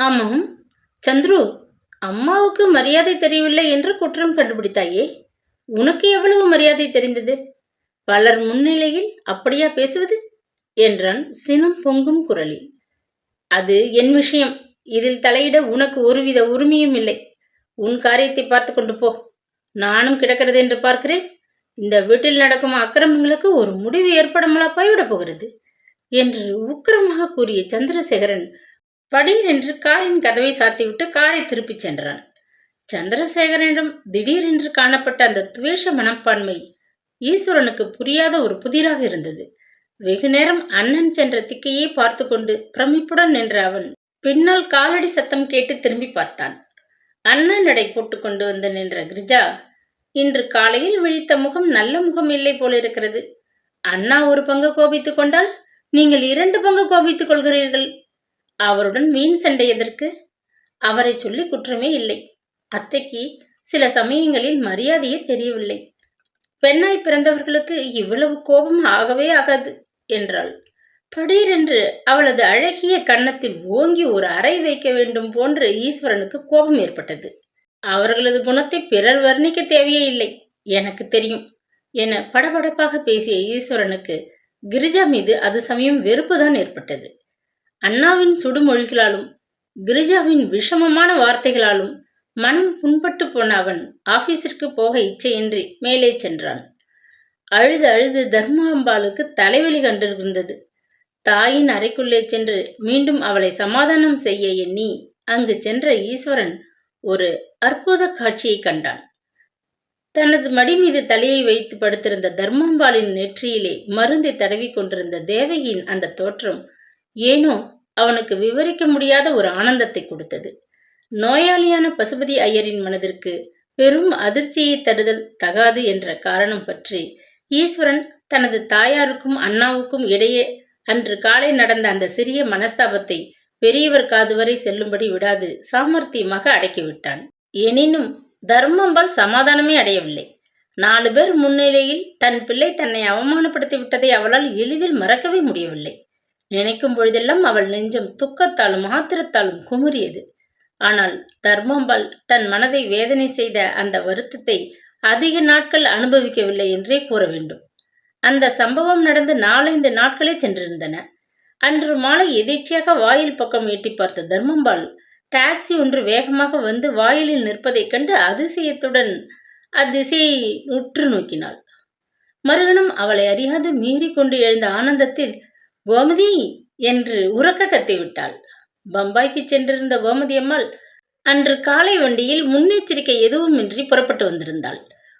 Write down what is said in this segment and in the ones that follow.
ஆமாம். சந்துரு, அம்மாவுக்கு மரியாதை தெரியவில்லை என்று குற்றம் கண்டுபிடித்தாயே, உனக்கு எவ்வளவு மரியாதை தெரிந்தது? பலர் முன்னிலையில் அப்படியா பேசுவது? என்றான் சினம் பொங்கும் குரலில். அது என் விஷயம். இதில் தலையிட உனக்கு ஒருவித உரிமையும் இல்லை. உன் காரியத்தை பார்த்து கொண்டு போ. நானும் கிடக்கிறது என்று பார்க்கிறேன். இந்த வீட்டில் நடக்கும் அக்கிரமங்களுக்கு ஒரு முடிவு ஏற்படாமலா போய்விடப் போகிறது என்று உக்கிரமாக கூறிய சந்திரசேகரன் படீர் என்று காரின் கதவை சாத்திவிட்டு காரை திருப்பிச் சென்றான். சந்திரசேகரனிடம் திடீரென்று காணப்பட்ட அந்த துவேஷ மனப்பான்மை ஈஸ்வரனுக்கு புரியாத ஒரு புதிராக இருந்தது. வெகு நேரம் அண்ணன் சென்ற திக்கையே பார்த்து கொண்டு பிரமிப்புடன் நின்ற அவன் பின்னால் காலடி சத்தம் கேட்டு திரும்பி பார்த்தான். அண்ணன் நடை போட்டு கொண்டு வந்து நின்ற கிரிஜா, இன்று காலையில் விழித்த முகம் நல்ல முகம் இல்லை போலிருக்கிறது. அண்ணா ஒரு பங்கு கோபித்துக் கொண்டால் நீங்கள் 2 பங்கு கோபித்துக் கொள்கிறீர்கள். அவருடன் வீண் சண்டை எதற்கு? அவரை சொல்லி குற்றமே இல்லை. அத்தைக்கு சில சமயங்களில் மரியாதையே தெரியவில்லை. பெண்ணாய் பிறந்தவர்களுக்கு இவ்வளவு கோபம் ஆகவே ஆகாது என்றாள். படீரென்று அவளது அழகிய கன்னத்தில் ஓங்கி ஒரு அறை வைக்க வேண்டும் போன்று ஈஸ்வரனுக்கு கோபம் ஏற்பட்டது. அவர்களது குணத்தை பிறர் வர்ணிக்க தேவையே இல்லை, எனக்கு தெரியும் என படபடப்பாக பேசிய ஈஸ்வரனுக்கு கிரிஜா மீது அது சமயம் வெறுப்புதான் ஏற்பட்டது. அண்ணாவின் சுடுமொழிகளாலும் கிரிஜாவின் விஷமமான வார்த்தைகளாலும் மனம் புண்பட்டு போன அவன் ஆபீஸிற்கு போக இச்சையின்றி மேலே சென்றான். அழுது அழுது தர்மாம்பாளுக்கு தலைவலி கண்டிருந்தது. தாயின் அறைக்குள்ளே சென்று மீண்டும் அவளை சமாதானம் செய்ய எண்ணி அங்கு சென்ற ஈஸ்வரன் ஒரு அற்புத காட்சியை கண்டான். தனது மடி மீது தலையை வைத்து படுத்திருந்த தர்மாம்பாளின் நெற்றியிலே மருந்தை தடவி கொண்டிருந்த தேவகியின் அந்த தோற்றம் ஏனோ அவனுக்கு விவரிக்க முடியாத ஒரு ஆனந்தத்தை கொடுத்தது. நோயாளியான பசுபதி ஐயரின் மனதிற்கு பெரும் அதிர்ச்சியை தருதல் தகாது என்ற காரணம் பற்றி ஈஸ்வரன் தனது தாயாருக்கும் அண்ணாவுக்கும் இடையே அன்று காலை நடந்த அந்த சிறிய மனஸ்தாபத்தை பெரியவர் காது வரை செல்லும்படி விடாது சாமர்த்தியமாக அடக்கிவிட்டான். எனினும் தர்மாம்பாள் சமாதானமே அடையவில்லை. 4 பேர் முன்னிலையில் தன் பிள்ளை தன்னை அவமானப்படுத்தி விட்டதை அவளால் எளிதில் மறக்கவே முடியவில்லை. நினைக்கும் பொழுதெல்லாம் அவள் நெஞ்சம் துக்கத்தாலும் ஆத்திரத்தாலும் குமுறியது. ஆனால் தர்மாம்பாள் தன் மனதை வேதனை செய்த அந்த வருத்தத்தை அதிக நாட்கள் அனுபவிக்கவில்லை என்றே கூற வேண்டும். அந்த சம்பவம் நடந்து 4-5 நாட்களே சென்றிருந்தன. அன்று மாலை எதேச்சியாக வாயில் பக்கம் எட்டி பார்த்த தர்மாம்பாள் டாக்ஸி ஒன்று வேகமாக வந்து வாயிலில் நிற்பதைக் கண்டு அதிசயத்துடன் அத்திசையை உற்று நோக்கினாள். மறுகணம் அவளை அறியாது மீறி கொண்டு எழுந்த ஆனந்தத்தில் கோமதி என்று உரக்க கத்திவிட்டாள். பம்பாய்க்கு சென்றிருந்த கோமதி அம்மாள் அன்று காலை வண்டியில் முன்னெச்சரிக்கை எதுவுமின்றி புறப்பட்டு வந்திருந்தாள்.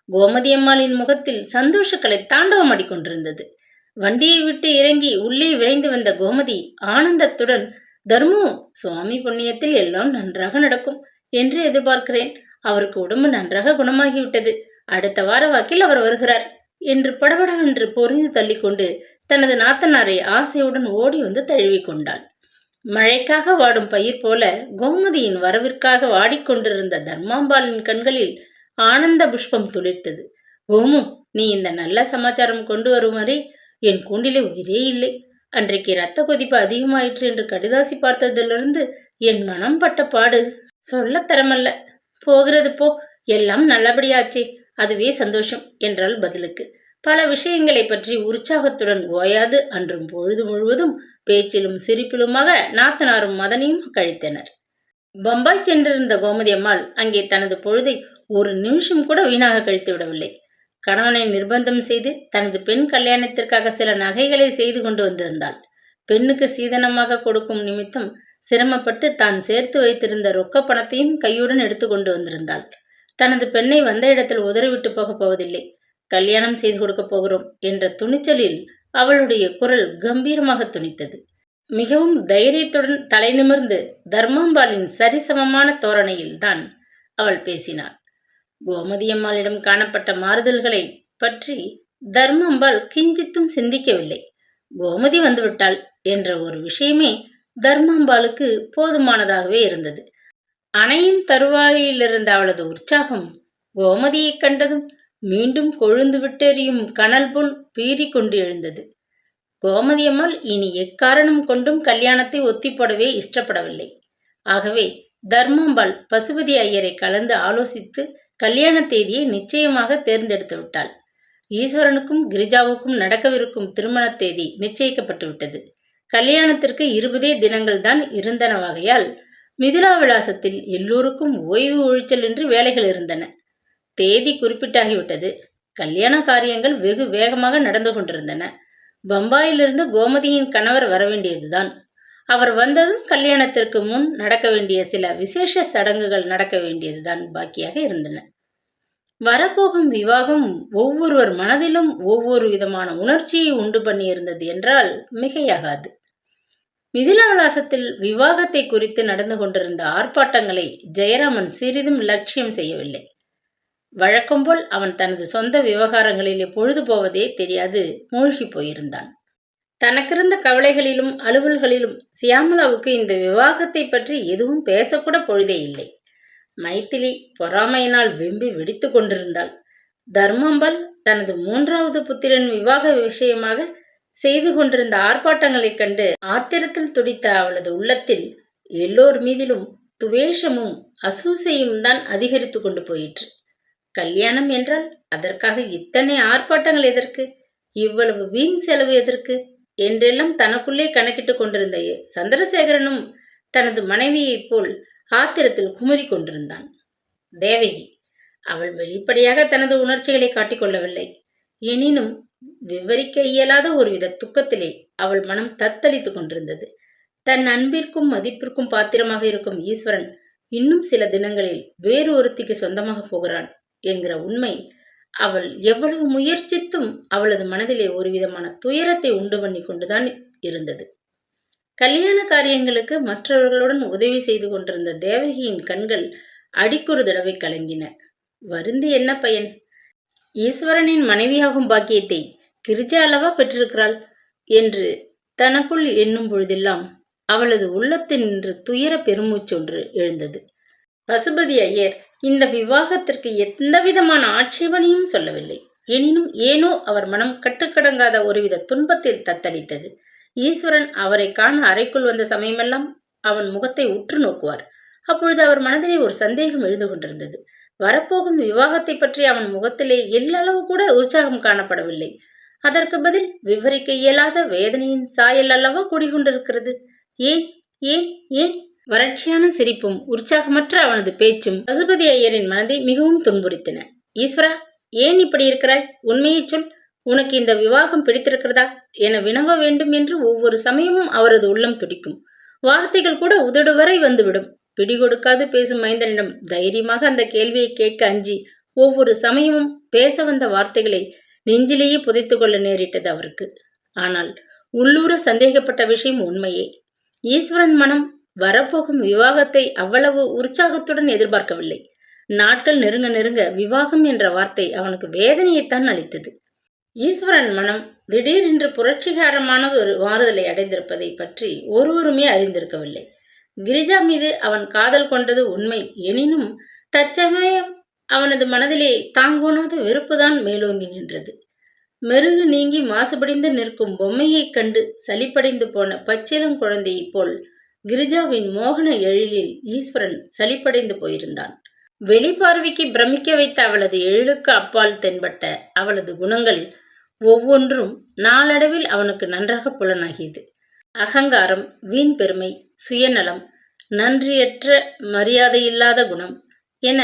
கோமதி அம்மாளின் முகத்தில் சந்தோஷக்கலை தாண்டவம் ஆடிக்கொண்டிருந்தது. வண்டியை விட்டு இறங்கி உள்ளே விரைந்து வந்த கோமதி ஆனந்தத்துடன், தர்மு, சுவாமி புண்ணியத்தில் எல்லாம் நன்றாக நடக்கும் என்று எதிர்பார்க்கிறேன். அவருக்கு உடம்பு நன்றாக குணமாகிவிட்டது. அடுத்த வார வாக்கில் அவர் வருகிறார் என்று படபடவென்று பொறிந்து தள்ளிக்கொண்டு தனது நாத்தனாரை ஆசையுடன் ஓடி வந்து தழுவிக்கொண்டாள். மழைக்காக வாடும் பயிர் போல கோமதியின் வரவிற்காக வாடிக்கொண்டிருந்த தர்மாம்பாளின் கண்களில் ஆனந்த புஷ்பம் துளிர்த்தது. கோமு, நீ இந்த நல்ல சமாச்சாரம் கொண்டு வருவரை என் கூண்டிலே உயிரே இல்லை. அன்றைக்கு இரத்த கொதிப்பு அதிகமாயிற்று என்று கடிதாசி பார்த்ததிலிருந்து என் மனம் பட்ட பாடு சொல்ல தரமல்ல. போகிறது போ, எல்லாம் நல்லபடியாச்சே, அதுவே சந்தோஷம் என்றாள் பதிலுக்கு. பல விஷயங்களை பற்றி உற்சாகத்துடன் ஓயாது அன்றும் பொழுது முழுவதும் பேச்சிலும் சிரிப்பிலுமாக நாத்தனாரும் மதனையும் கழித்தனர். பம்பாய் சென்றிருந்த கோமதி அம்மாள் அங்கே தனது பொழுதை ஒரு நிமிஷம் கூட வீணாக கழித்து விடவில்லை. கணவனை நிர்பந்தம் செய்து தனது பெண் கல்யாணத்திற்காக சில நகைகளை செய்து கொண்டு வந்திருந்தாள். பெண்ணுக்கு சீதனமாக கொடுக்கும் நிமித்தம் சிரமப்பட்டு தான் சேர்த்து வைத்திருந்த ரொக்க பணத்தையும் கையுடன் எடுத்து கொண்டு வந்திருந்தாள். தனது பெண்ணை வந்த இடத்தில் உதறிவிட்டு போகப் போவதில்லை, கல்யாணம் செய்து கொடுக்கப் போகிறோம் என்ற துணிச்சலில் அவளுடைய குரல் கம்பீரமாக துணித்தது. மிகவும் தைரியத்துடன் தலை நிமிர்ந்து தர்மாம்பாளின் சரிசமமான தோரணையில் தான் அவள் பேசினாள். கோமதியம்மாளிடம் காணப்பட்ட மாறுதல்களை பற்றி தர்மாம்பாள் கிஞ்சித்தும் சிந்திக்கவில்லை. கோமதி வந்துவிட்டாள் என்ற ஒரு விஷயமே தர்மாம்பாளுக்கு போதுமானதாகவே இருந்தது. அணையின் தருவாயிலிருந்த அவளது உற்சாகம் கோமதியை கண்டதும் மீண்டும் கொழுந்து விட்டெறியும் கனல் போல் பீறி கொண்டு எழுந்தது. கோமதியம்மாள் இனி எக்காரணம் கொண்டும் கல்யாணத்தை ஒத்தி போடவே இஷ்டப்படவில்லை. ஆகவே தர்மாம்பாள் பசுபதி ஐயரை கலந்து ஆலோசித்து கல்யாண தேதியை நிச்சயமாக தேர்ந்தெடுத்து விட்டாள். ஈஸ்வரனுக்கும் கிரிஜாவுக்கும் நடக்கவிருக்கும் திருமண தேதி நிச்சயிக்கப்பட்டு விட்டது. கல்யாணத்திற்கு 20 தினங்கள் தான் இருந்தனவாகையால் மிதிலா விலாசத்தில் எல்லோருக்கும் ஓய்வு ஒழிச்சலின்றி வேலைகள் இருந்தன. தேதி குறிப்பிட்டாகிவிட்டது. கல்யாண காரியங்கள் வெகு வேகமாக நடந்து கொண்டிருந்தன. பம்பாயிலிருந்து கோமதியின் கணவர் வரவேண்டியதுதான். அவர் வந்ததும் கல்யாணத்திற்கு முன் நடக்க வேண்டிய சில விசேஷ சடங்குகள் நடக்க வேண்டியதுதான் பாக்கியாக இருந்தன. வரப்போகும் விவாகம் ஒவ்வொருவர் மனதிலும் ஒவ்வொரு விதமான உணர்ச்சியை உண்டு பண்ணியிருந்தது என்றால் மிகையாகாது. மிதிலா விலாசத்தில் விவாகத்தை குறித்து நடந்து கொண்டிருந்த ஆர்ப்பாட்டங்களை ஜெயராமன் சிறிதும் லட்சியம் செய்யவில்லை. வழக்கம்போல் அவன் தனது சொந்த விவகாரங்களிலே பொழுது போவதே தெரியாது மூழ்கி போயிருந்தான். தனக்கிருந்த கவலைகளிலும் அலுவல்களிலும் சியாமலாவுக்கு இந்த விவாகத்தை பற்றி எதுவும் பேசக்கூட பொழுதே இல்லை. மைத்திலி பொறாமையினால் வெம்பி வெடித்து கொண்டிருந்தாள். தர்மாம்பாள் தனது 3வது புத்திரன் விவாக விஷயமாக செய்து கொண்டிருந்த ஆர்ப்பாட்டங்களைக் கண்டு ஆத்திரத்தில் துடித்த அவளது உள்ளத்தில் எல்லோர் மீதிலும் துவேஷமும் அசூசையும் தான் அதிகரித்து கொண்டு போயிற்று. கல்யாணம் என்றால் அதற்காக இத்தனை ஆர்ப்பாட்டங்கள் எதற்கு, இவ்வளவு வீண் செலவு எதற்கு என்றெல்லாம் தனக்குள்ளே கணக்கிட்டு கொண்டிருந்த சந்திரசேகரனும் தனது மனைவியைப் போல் ஆத்திரத்தில் குமுறி கொண்டிருந்தான். தேவகி அவள் வெளிப்படையாக தனது உணர்ச்சிகளை காட்டிக்கொள்ளவில்லை. எனினும் விவரிக்க இயலாத ஒருவித துக்கத்திலே அவள் மனம் தத்தளித்து கொண்டிருந்தது. தன் அன்பிற்கும் மதிப்பிற்கும் பாத்திரமாக இருக்கும் ஈஸ்வரன் இன்னும் சில தினங்களில் வேறு ஒருத்திக்கு சொந்தமாக போகிறான் என்கிற உண்மை அவள் எவ்வளவு முயற்சித்தும் அவளது மனதிலே ஒரு விதமான துயரத்தை உண்டு பண்ணி கொண்டுதான் இருந்தது. கல்யாண காரியங்களுக்கு மற்றவர்களுடன் உதவி செய்து கொண்டிருந்த தேவகியின் கண்கள் அடிக்கொரு தடவை கலங்கின. வருந்தி என்ன பயன்? ஈஸ்வரனின் மனைவியாகும் பாக்கியத்தை கிரிஜா அல்லவா பெற்றிருக்கிறாள் என்று தனக்குள் எண்ணும் பொழுதெல்லாம் அவளது உள்ளத்தினின்று துயர பெருமூச்சொன்று எழுந்தது. பசுபதி ஐயர் இந்த விவாகத்திற்கு எந்தவிதமான ஆட்சேபனையும் சொல்லவில்லை. எனினும் ஏனோ அவர் மனம் கட்டுக்கடங்காத ஒருவித துன்பத்தில் தத்தளித்தது. ஈஸ்வரன் அவரை காண அறைக்குள் வந்த சமயமெல்லாம் அவன் முகத்தை உற்று நோக்குவார். அப்பொழுது அவர் மனதிலே ஒரு சந்தேகம் எழுந்து கொண்டிருந்தது. வரப்போகும் விவாகத்தை பற்றி அவன் முகத்திலே எல்லளவு கூட உற்சாகம் காணப்படவில்லை. அதற்கு பதில் விவரிக்க இயலாத வேதனையின் சாயல் அல்லவா குடிகொண்டிருக்கிறது. ஏன் ஏன் ஏன்? வறட்சியான சிரிப்பும் உற்சாகமற்ற அவனது பேச்சும் பசுபதி ஐயரின் மனதை மிகவும் துன்புறுத்தின. ஈஸ்வரா, ஏன் இப்படி இருக்கிறாய்? உண்மையை சொல். உனக்கு இந்த விவாகம் பிடித்திருக்கிறதா என வினவ வேண்டும் என்று ஒவ்வொரு சமயமும் அவரது உள்ளம் துடிக்கும். வார்த்தைகள் கூட உதடு வரை வந்துவிடும். பிடிகொடுக்காது பேசும் மைந்தனிடம் தைரியமாக அந்த கேள்வியை கேட்க அஞ்சி ஒவ்வொரு சமயமும் பேச வந்த வார்த்தைகளை நெஞ்சிலேயே புதைத்து கொள்ள நேரிட்டது அவருக்கு. ஆனால் உள்ளூர சந்தேகப்பட்ட விஷயம் உண்மையே. ஈஸ்வரன் மனம் வரப்போகும் விவாகத்தை அவ்வளவு உற்சாகத்துடன் எதிர்பார்க்கவில்லை. நாட்கள் நெருங்க நெருங்க விவாகம் என்ற வார்த்தை அவனுக்கு வேதனையைத்தான் அளித்தது. ஈஸ்வரன் மனம் திடீரென்று புரட்சிகரமான ஒரு மாறுதலை அடைந்திருப்பதை பற்றி ஒருவருமே அறிந்திருக்கவில்லை. கிரிஜா மீது அவன் காதல் கொண்டது உண்மை. எனினும் தற்சமயம் அவனது மனதிலே தாங்கோணாத வெறுப்புதான் மேலோங்கி நின்றது. மெருகு நீங்கி மாசுபடிந்து நிற்கும் பொம்மையைக் கண்டு சலிப்படைந்து போன பச்சிளம் குழந்தையைப் போல் கிரிஜாவின் மோகன எழிலில் ஈஸ்வரன் சலிப்படைந்து போயிருந்தான். வெளிப்பார்வைக்கு பிரமிக்க வைத்த அவளது எழிலுக்கு அப்பால் தென்பட்ட அவளது குணங்கள் ஒவ்வொன்றும் நாளடைவில் அவனுக்கு நன்றாக புலனாகியது. அகங்காரம், வீண் பெருமை, சுயநலம், நன்றியற்ற மரியாதையில்லாத குணம் என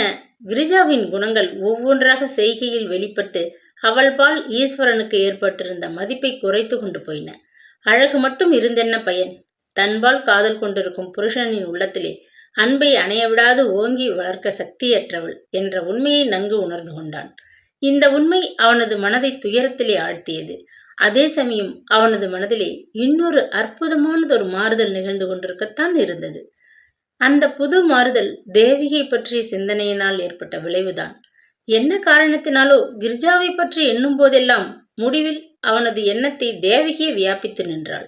கிரிஜாவின் குணங்கள் ஒவ்வொன்றாக செய்கையில் வெளிப்பட்டு அவள்பால் ஈஸ்வரனுக்கு ஏற்பட்டிருந்த மதிப்பை குறைத்து கொண்டு போயின. அழகு மட்டும் இருந்தென்ன பயன்? தன்பால் காதல் கொண்டிருக்கும் புருஷனின் உள்ளத்திலே அன்பை அணையவிடாது ஓங்கி வளர்க்க சக்தியற்றவள் என்ற உண்மையை நன்கு உணர்ந்து கொண்டான். இந்த உண்மை அவனது மனதை துயரத்திலே ஆழ்த்தியது. அதே சமயம் அவனது மனதிலே இன்னொரு அற்புதமானதொரு மாறுதல் நிகழ்ந்து கொண்டிருக்கத்தான் இருந்தது. அந்த புது மாறுதல் தேவிகை பற்றிய சிந்தனையினால் ஏற்பட்ட விளைவுதான். என்ன காரணத்தினாலோ கிரிஜாவை பற்றி எண்ணும் போதெல்லாம் முடிவில் அவனது எண்ணத்தை தேவகியை வியாபித்து நின்றாள்.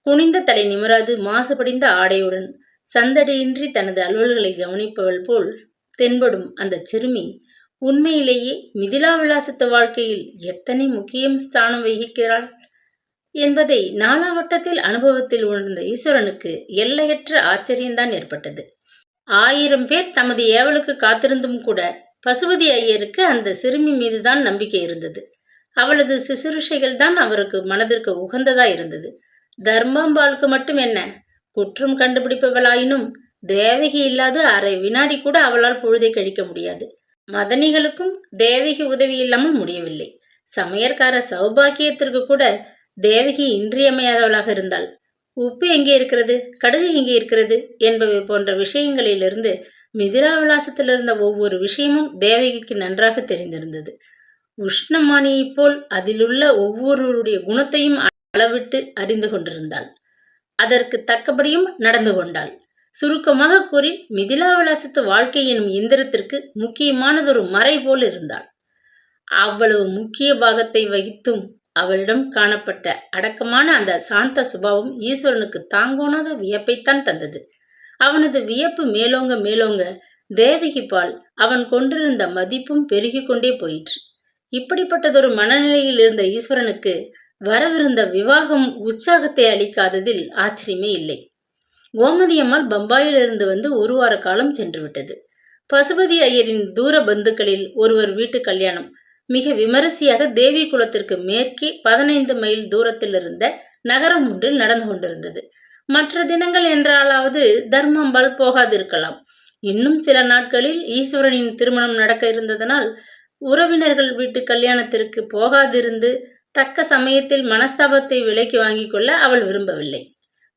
குனிந்த தலை நிமிராது மாசுபடிந்த ஆடையுடன் சந்தடியின்றி தனது அலுவல்களை கவனிப்பவள் போல் தென்படும் அந்த சிறுமி உண்மையிலேயே மிதிலா விலாசத்து வாழ்க்கையில் எத்தனை முக்கியம் ஸ்தானம் வகிக்கிறாள். என்பதை நாலாவட்டத்தில் அனுபவத்தில் உணர்ந்த ஈஸ்வரனுக்கு எல்லையற்ற ஆச்சரியம்தான் ஏற்பட்டது. 1000 பேர் தமது ஏவலுக்கு காத்திருந்தும் கூட பசுபதி ஐயருக்கு அந்த சிறுமி மீதுதான் நம்பிக்கை இருந்தது. அவளது சிசுருஷைகள் தான் அவருக்கு மனதிற்கு உகந்ததா இருந்தது. தர்மாம்பாளுக்கு மட்டும் என்ன, குற்றம் கண்டுபிடிப்பவளாயினும் தேவகி இல்லாது அரை வினாடி கூட அவளால் பொழுதை கழிக்க முடியாது. மதனிகளுக்கும் தேவகி உதவி இல்லாமல் முடியவில்லை. சமையற்கார சௌபாக்கியத்திற்கு கூட தேவகி இன்றியமையாதவளாக இருந்தாள். உப்பு எங்கே இருக்கிறது, கடுகு எங்கே இருக்கிறது என்பவை போன்ற விஷயங்களிலிருந்து மிதிலா விலாசத்தில் இருந்த ஒவ்வொரு விஷயமும் தேவகிக்கு நன்றாக தெரிந்திருந்தது. உஷ்ணமானியைப் போல் அதிலுள்ள ஒவ்வொருவருடைய குணத்தையும் அளவிட்டு அறிந்து கொண்டிருந்தாள். அதற்கு தக்கபடியும் நடந்து கொண்டாள். சுருக்கமாக கூறி மிதிலா விலாசத்து வாழ்க்கை எனும் இயந்திரத்திற்கு முக்கியமானதொரு மறை போல் இருந்தாள். அவ்வளவு முக்கிய பாகத்தை வகித்தும் அவளிடம் காணப்பட்ட அடக்கமான அந்த சாந்த சுபாவம் ஈஸ்வரனுக்கு தாங்கோணாத வியப்பைத்தான் தந்தது. அவனது வியப்பு மேலோங்க மேலோங்க தேவகி பால் அவன் கொண்டிருந்த மதிப்பும் பெருகி கொண்டே போயிற்று. இப்படிப்பட்டதொரு மனநிலையில் இருந்த ஈஸ்வரனுக்கு வரவிருந்த விவாகம் உற்சாகத்தை அளிக்காததில் ஆச்சரியமே இல்லை. கோமதியம்மாள் பம்பாயிலிருந்து வந்து 1 வார காலம் சென்று விட்டது. பசுபதி ஐயரின் தூர பந்துக்களில் ஒருவர் வீட்டு கல்யாணம் மிக விமரிசையாக தேவி குலத்திற்கு மேற்கே 15 மைல் தூரத்தில் இருந்த நகரம் ஒன்றில் நடந்து கொண்டிருந்தது. மற்ற தினங்கள் என்றாலாவது தர்மாம்பாள் போகாதிருக்கலாம். இன்னும் சில நாட்களில் ஈஸ்வரனின் திருமணம் நடக்க இருந்ததனால் உறவினர்கள் வீட்டு கல்யாணத்திற்கு போகாதிருந்து தக்க சமயத்தில் மனஸ்தாபத்தை விலைக்கு வாங்கி கொள்ள அவள் விரும்பவில்லை.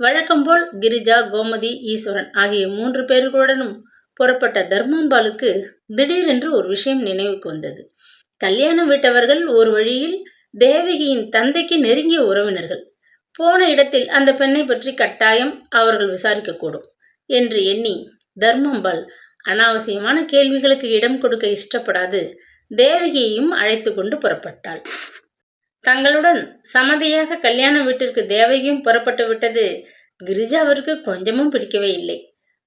வழக்கம்போல் கிரிஜா, கோமதி, ஈஸ்வரன் ஆகிய 3 பேர்களுடனும் புறப்பட்ட தர்மாம்பாளுக்கு திடீரென்று ஒரு விஷயம் நினைவுக்கு வந்தது. கல்யாண வீட்டவர்கள் ஒரு வழியில் தேவகியின் தந்தைக்கு நெருங்கிய உறவினர்கள். போன இடத்தில் அந்த பெண்ணை பற்றி கட்டாயம் அவர்கள் விசாரிக்கக்கூடும் என்று எண்ணி தர்மாம்பாள் அனாவசியமான கேள்விகளுக்கு இடம் கொடுக்க இஷ்டப்படாது தேவகியையும் அழைத்து கொண்டு புறப்பட்டாள். தங்களுடன் சமதியாக கல்யாண வீட்டிற்கு தேவகியும் புறப்பட்டு விட்டது கிரிஜாவிற்கு கொஞ்சமும் பிடிக்கவே இல்லை.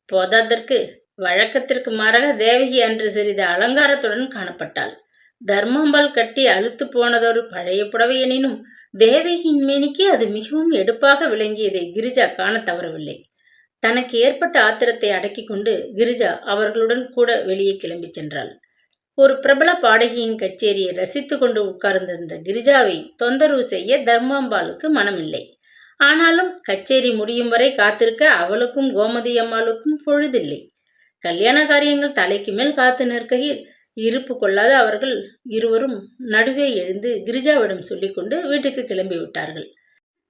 போதாதற்கு வழக்கத்திற்கு மாறாக தேவகி அன்று சிறிது அலங்காரத்துடன் காணப்பட்டாள். தர்மாம்பாள் கட்டி அழுத்து போனதொரு பழைய புடவை எனினும் தேவகியின் மேனிக்கு அது மிகவும் எடுப்பாக விளங்கியதை கிரிஜா காண தவறவில்லை. தனக்கு ஏற்பட்ட ஆத்திரத்தை அடக்கி கொண்டு கிரிஜா அவர்களுடன் கூட வெளியே கிளம்பி சென்றாள். ஒரு பிரபல பாடகியின் கச்சேரியை ரசித்து கொண்டு உட்கார்ந்திருந்த கிரிஜாவை தொந்தரவு செய்ய தர்மாம்பாளுக்கு மனமில்லை. ஆனாலும் கச்சேரி முடியும் வரை காத்திருக்க அவளுக்கும் கோமதி அம்மாளுக்கும் பொழுதில்லை. கல்யாண காரியங்கள் தலைக்கு மேல் காத்து நிற்கையில் இருப்பு கொள்ளாத அவர்கள் இருவரும் நடுவே எழுந்து கிரிஜாவிடம் சொல்லிக்கொண்டு வீட்டுக்கு கிளம்பி விட்டார்கள்.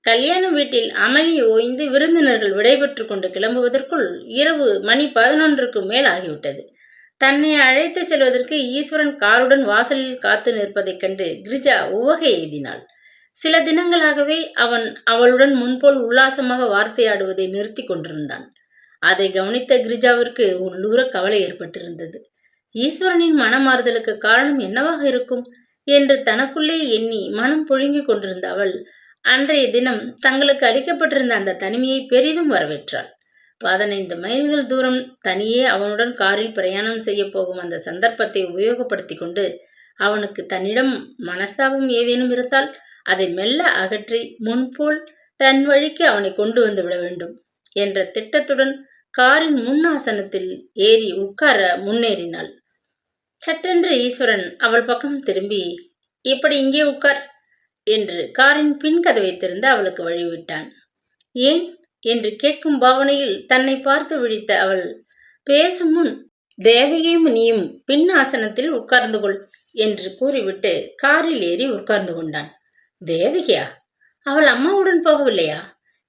கல்யாண வீட்டில் அமளி ஓய்ந்து விருந்தினர்கள் விடைபெற்று கொண்டு கிளம்புவதற்குள் இரவு மணி 11க்கு மேல் ஆகிவிட்டது. தன்னை அழைத்து செல்வதற்கு ஈஸ்வரன் காருடன் வாசலில் காத்து நிற்பதைக் கண்டு கிரிஜா உவகை எய்தினாள். சில தினங்களாகவே அவன் அவளுடன் முன்போல் உல்லாசமாக வார்த்தையாடுவதை நிறுத்தி கொண்டிருந்தான். அதை கவனித்த கிரிஜாவிற்கு உள்ளூர கவலை ஏற்பட்டிருந்தது. ஈஸ்வரனின் மனமாறுதலுக்கு காரணம் என்னவாக இருக்கும் என்று தனக்குள்ளே எண்ணி மனம் புழுங்கிக் கொண்டிருந்த அவள் அன்றைய தினம் தங்களுக்கு அளிக்கப்பட்டிருந்த அந்த தனிமையை பெரிதும் வரவேற்றாள். 15 மைல்கள் தூரம் தனியே அவனுடன் காரில் பிரயாணம் செய்ய போகும் அந்த சந்தர்ப்பத்தை உபயோகப்படுத்தி கொண்டு அவனுக்கு தன்னிடம் மனஸ்தாபம் ஏதேனும் இருந்தால் அதை மெல்ல அகற்றி முன்போல் தன் வழிக்கு அவனை கொண்டு வந்து விட வேண்டும் என்ற திட்டத்துடன் காரின் முன் ஆசனத்தில் ஏறி உட்கார முன்னேறினாள். சட்டென்று ஈஸ்வரன் அவள் பக்கம் திரும்பி, இப்படி இங்கே உட்கார் என்று காரின் பின் கதவை திறந்து அவளுக்கு வழிவிட்டான். ஏன் என்று கேட்கும் பாவனையில் தன்னை பார்த்து விழித்த அவள் பேசும் முன், தேவகியும் நீயும் பின் ஆசனத்தில் உட்கார்ந்து கொள் என்று கூறிவிட்டு காரில் ஏறி உட்கார்ந்து கொண்டான். தேவகியா? அவள் அம்மாவுடன் போகவில்லையா?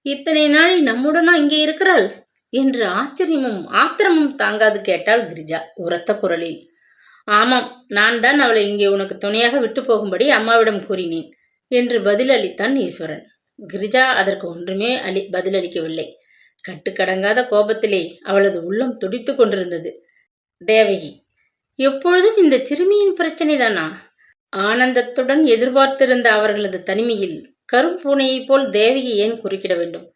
இத்தனை நாளை நம்முடனா இங்கே இருக்கிறாள் என்று ஆச்சரியமும் ஆத்திரமும் தாங்காது கேட்டாள் கிரிஜா உரத்த குரலில். ஆமாம், நான் தான் அவளை இங்கே உனக்கு துணையாக விட்டு போகும்படி அம்மாவிடம் கூறினேன் என்று பதிலளித்தான் ஈஸ்வரன். கிரிஜா அதற்கு ஒன்றுமே பதிலளிக்கவில்லை. கட்டுக்கடங்காத கோபத்திலே அவளது உள்ளம் துடித்து கொண்டிருந்தது. தேவகி, எப்பொழுதும் இந்த சிறுமியின் பிரச்சனை தானா? ஆனந்தத்துடன் எதிர்பார்த்திருந்த அவர்களது தனிமையில் கரும்பூனையைப் போல் தேவகி ஏன் குறுக்கிட வேண்டும்?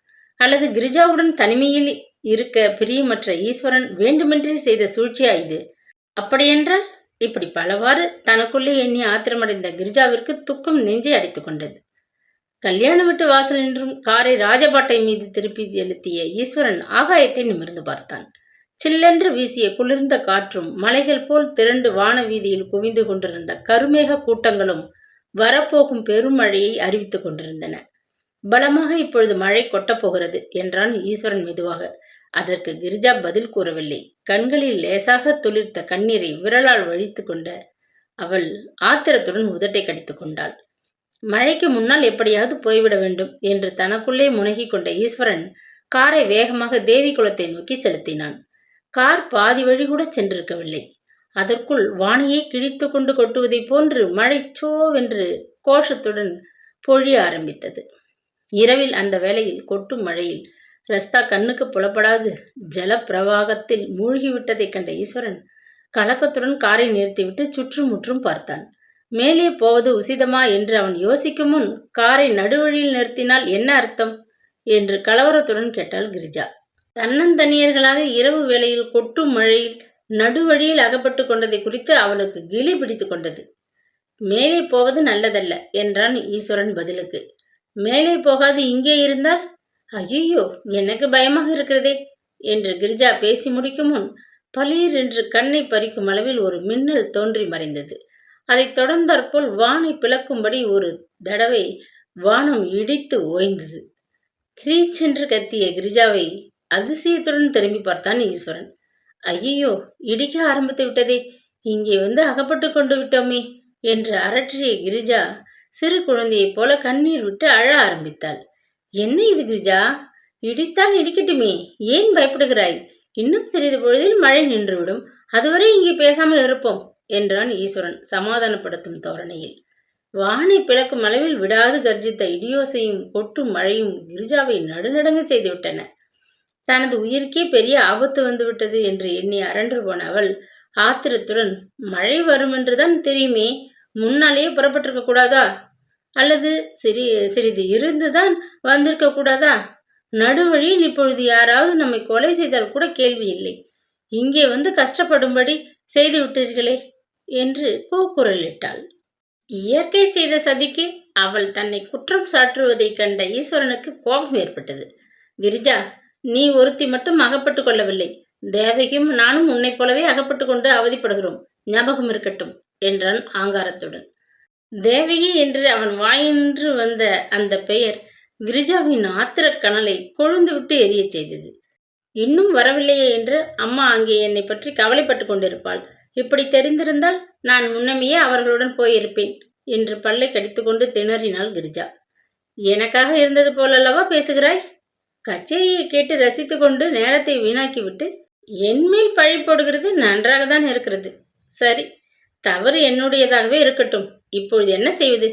அல்லது கிரிஜாவுடன் தனிமையில் இருக்க பிரியமற்ற ஈஸ்வரன் வேண்டுமென்றே செய்த சூழ்ச்சியா இது? அப்படியென்றால் இப்படி பலவாறு தனக்குள்ளே எண்ணி ஆத்திரமடைந்த கிரிஜாவிற்கு துக்கம் நெஞ்சை அடைத்து கொண்டது. கல்யாண வீட்டு வாசல் நின்றும் காரை ராஜபாட்டை மீது திருப்பி செலுத்திய ஈஸ்வரன் ஆகாயத்தை நிமிர்ந்து பார்த்தான். சில்லென்று வீசிய குளிர்ந்த காற்றும் மலைகள் போல் திரண்டு வான வீதியில் குவிந்து கொண்டிருந்த கருமேக கூட்டங்களும் வரப்போகும் பெருமழையை அறிவித்துக் கொண்டிருந்தன. பலமாக இப்பொழுது மழை கொட்டப்போகிறது என்றான் ஈஸ்வரன் மெதுவாக. அதற்கு கிரிஜா பதில் கூறவில்லை. கண்களில் லேசாக துளிர்த்த கண்ணீரை விரலால் வழித்து கொண்ட அவள் ஆத்திரத்துடன் உதட்டை கடித்து கொண்டாள். மழைக்கு முன்னால் எப்படியாவது போய்விட வேண்டும் என்று தனக்குள்ளே முனகிக் கொண்ட ஈஸ்வரன் காரை வேகமாக தேவி குளத்தை நோக்கி செலுத்தினான். கார் பாதி வழி கூட சென்றிருக்கவில்லை. அதற்குள் வானையே கிழித்து கொண்டு கொட்டுவதைப் போன்று மழை சோவென்று கோஷத்துடன் பொழிய ஆரம்பித்தது. இரவில் அந்த வேளையில் கொட்டும் மழையில் ரஸ்தா கண்ணுக்கு புலப்படாது ஜல பிரவாகத்தில் மூழ்கிவிட்டதைக் கண்ட ஈஸ்வரன் கலக்கத்துடன் காரை நிறுத்திவிட்டு சுற்றுமுற்றும் பார்த்தான். மேலே போவது உசிதமா என்று அவன் யோசிக்கும் முன் காரை நடுவழியில் நிறுத்தினால் என்ன அர்த்தம் என்று கலவரத்துடன் கேட்டாள் கிரிஜா. தன்னந்தனியர்களாக இரவு வேளையில் கொட்டும் மழையில் நடுவழியில் அகப்பட்டு கொண்டதை குறித்து அவளுக்கு கிளி பிடித்து கொண்டது. மேலே போவது நல்லதல்ல என்றான் ஈஸ்வரன் பதிலுக்கு. மேலே போகாது இங்கே இருந்தால்? ஐயோ, எனக்கு பயமாக இருக்கிறதே என்று கிரிஜா பேசி முடிக்கும் முன் பளீர் என்று கண்ணை பறிக்கும் அளவில் ஒரு மின்னல் தோன்றி மறைந்தது. அதைத் தொடர்ந்தாற்போல் வானை பிளக்கும்படி ஒரு தடவை வானம் இடித்து ஓய்ந்தது. கிரீச்சென்று கத்திய கிரிஜாவை அதிசயத்துடன் திரும்பி பார்த்தான் ஈஸ்வரன். ஐயோ, இடிக்க ஆரம்பித்து விட்டதே, இங்கே வந்து அகப்பட்டு கொண்டு விட்டோமே என்று அரற்றிய கிரிஜா சிறு குழந்தையைப் போல கண்ணீர் விட்டு அழ ஆரம்பித்தாள். என்ன இது கிரிஜா? இடித்தால் இடிக்கட்டுமே, ஏன் பயப்படுகிறாய்? இன்னும் சிறிது பொழுதில் மழை நின்றுவிடும், அதுவரை இங்கே பேசாமல் இருப்போம் என்றான் ஈஸ்வரன் சமாதானப்படுத்தும் தோரணையில். வானை பிளக்கும் அளவில் விடாது கர்ஜித்த இடியோசையும் கொட்டும் மழையும் கிரிஜாவை நடுநடுங்க செய்துவிட்டன. தனது உயிருக்கே பெரிய ஆபத்து வந்துவிட்டது என்று எண்ணி அரண்டு போன அவள் ஆத்திரத்துடன், மழை வரும் என்றுதான் தெரியுமே, முன்னாலேயே புறப்பட்டிருக்க கூடாதா? அல்லது சிறிது இருந்துதான் வந்திருக்க கூடாதா? நடுவழியில் இப்பொழுது யாராவது நம்மை கொலை செய்தால் கூட கேள்வி இல்லை, இங்கே வந்து கஷ்டப்படும்படி செய்து விட்டீர்களே என்று கூக்குரலிட்டாள். இயற்கை செய்த சதிக்கு அவள் தன்னை குற்றம் சாற்றுவதைக் கண்ட ஈஸ்வரனுக்கு கோபம் ஏற்பட்டது. கிரிஜா, நீ ஒருத்தி மட்டும் அகப்பட்டு கொள்ளவில்லை, தேவகியும் நானும் உன்னைப் போலவே அகப்பட்டு கொண்டு அவதிப்படுகிறோம், ஞாபகம் இருக்கட்டும் என்றான் ஆங்காரத்துடன். தேவகி என்று அவன் வாயின்று வந்த அந்த பெயர் கிரிஜாவின் ஆத்திரக் கனலை கொழுந்துவிட்டு எரியச் செய்தது. இன்னும் வரவில்லையே என்று அம்மா அங்கே என்னை பற்றி கவலைப்பட்டு கொண்டிருப்பாள். இப்படி தெரிந்திருந்தால் நான் முன்னமையே அவர்களுடன் போயிருப்பேன் என்று பல்லை கடித்துக்கொண்டு திணறினாள் கிரிஜா. எனக்காக இருந்தது போலல்லவா பேசுகிறாய்? கச்சேரியை கேட்டு ரசித்து கொண்டு நேரத்தை வீணாக்கிவிட்டு என்மேல் பழி போடுகிறது நன்றாகத்தான் இருக்கிறது. சரி, தவறு என்னுடையதாகவே இருக்கட்டும், இப்பொழுது என்ன செய்வது?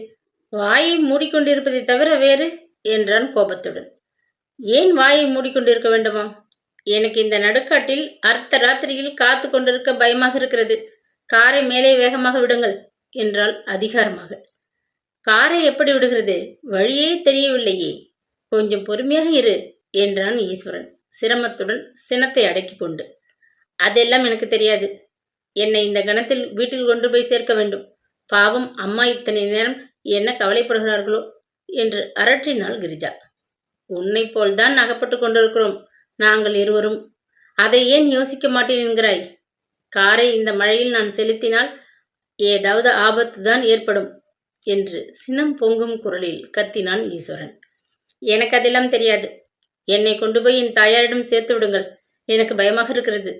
வாயை மூடிக்கொண்டிருப்பதை தவிர வேறு என்றான் கோபத்துடன். ஏன் வாயை மூடிக்கொண்டிருக்க வேண்டுமாம்? எனக்கு இந்த நடுக்காட்டில் அர்த்த ராத்திரியில் காத்து கொண்டிருக்க பயமாக இருக்கிறது. காரை மேலே வேகமாக விடுங்கள் என்றாள் அதிகாரமாக. காரை எப்படி விடுகிறது? வழியே தெரியவில்லையே, கொஞ்சம் பொறுமையாக இரு என்றான் ஈஸ்வரன் சிரமத்துடன் சினத்தை அடக்கி கொண்டு. அதெல்லாம் எனக்கு தெரியாது. என்னை இந்த கணத்தில் வீட்டில் கொண்டு போய் சேர்க்க வேண்டும். பாவம் அம்மா இத்தனை நேரம் என்ன கவலைப்படுகிறார்களோ என்று அரற்றினாள் கிரிஜா. உன்னை போல்தான் அகப்பட்டு கொண்டிருக்கிறோம் நாங்கள் இருவரும். அதை ஏன் யோசிக்க மாட்டேன் என்கிறாய்? காரை இந்த மழையில் நான் செலுத்தினால் ஏதாவது ஆபத்து தான் ஏற்படும் என்று சினம் பொங்கும் குரலில் கத்தினான் ஈஸ்வரன். எனக்கு அதெல்லாம் தெரியாது. என்னை கொண்டு போய் என் தாயாரிடம் சேர்த்து விடுங்கள், எனக்கு பயமாக இருக்கிறது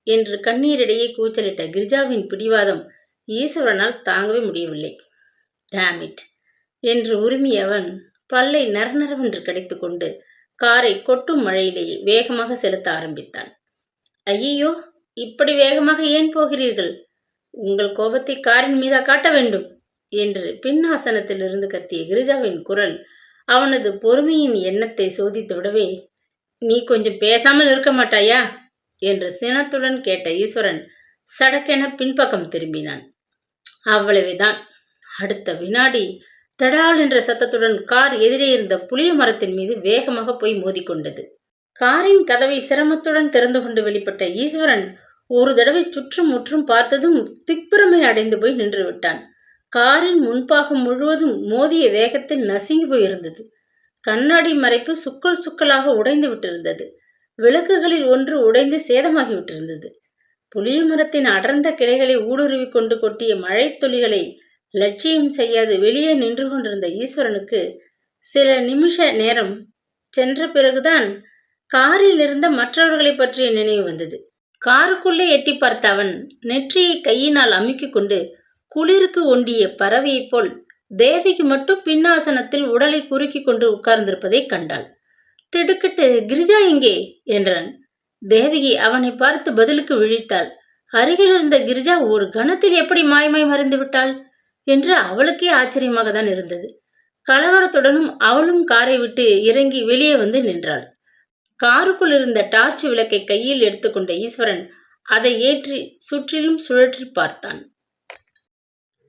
என்று கண்ணீரிடையே கூச்சலிட்ட கிரிஜாவின் பிடிவாதம் ஈஸ்வரனால் தாங்கவே முடியவில்லை. டேமிட் என்று உரிமையவன் பல்லை நரநரவென்று கடித்து கொண்டு காரை கொட்டும் மழையிலேயே வேகமாக செலுத்த ஆரம்பித்தான். ஐயோ, இப்படி வேகமாக ஏன் போகிறீர்கள்? உங்கள் கோபத்தை காரின் மீதா காட்ட வேண்டும் என்று பின்னாசனத்திலிருந்து கத்திய கிரிஜாவின் குரல் அவனது பொறுமையின் எண்ணத்தை சோதித்து விடவே, நீ கொஞ்சம் பேசாமல் இருக்க மாட்டாயா என்று சினத்துடன் கேட்ட ஈஸ்வரன் சடக்கென பின்பக்கம் திரும்பினான். அவ்வளவுதான். அடுத்த வினாடி தடால் என்ற சத்தத்துடன் கார் எதிரே இருந்த புளிய மரத்தின் மீது வேகமாக போய் மோதிக்கொண்டது. காரின் கதவை சிரமத்துடன் திறந்து கொண்டு வெளிப்பட்ட ஈஸ்வரன் ஒரு தடவை சுற்றும் முற்றும் பார்த்ததும் திக்பிரமை அடைந்து போய் நின்று விட்டான். காரின் முன்பாகம் முழுவதும் மோதிய வேகத்தில் நசுங்கி போயிருந்தது. கண்ணாடி மறைப்பு சுக்கல் சுக்கலாக உடைந்து விட்டிருந்தது. விளக்குகளில் ஒன்று உடைந்து சேதமாகி விட்டிருந்தது. புளிய மரத்தின் அடர்ந்த கிளைகளை ஊடுருவி கொண்டு கொட்டிய மழை துளிகளை லட்சியம் செய்யாது வெளியே நின்று கொண்டிருந்த ஈஸ்வரனுக்கு சில நிமிஷ நேரம் சென்ற பிறகுதான் காரில் இருந்த மற்றவர்களை பற்றிய நினைவு வந்தது. காருக்குள்ளே எட்டி பார்த்த அவன் நெற்றியை கையினால் அமுக்கிக் கொண்டு குளிருக்கு ஒண்டிய பறவையைப் போல் தேவிக்கு மட்டும் பின்னாசனத்தில் உடலை குறுக்கி கொண்டு உட்கார்ந்திருப்பதை கண்டாள். திடுக்கிட்டு கிரிஜா எங்கே என்றான். தேவகி அவனை பார்த்து பதிலுக்கு விழித்தாள். அருகில் இருந்த கிரிஜா ஒரு கணத்தில் எப்படி மாயமாய் மறைந்து விட்டாள் என்று அவளுக்கே ஆச்சரியமாக தான் இருந்தது. கலவரத்துடனும் அவளும் காரை விட்டு இறங்கி வெளியே வந்து நின்றாள். காருக்குள் இருந்த டார்ச் விளக்கை கையில் எடுத்துக்கொண்ட ஈஸ்வரன் அதை ஏற்றி சுற்றிலும் சுழற்றி பார்த்தான்.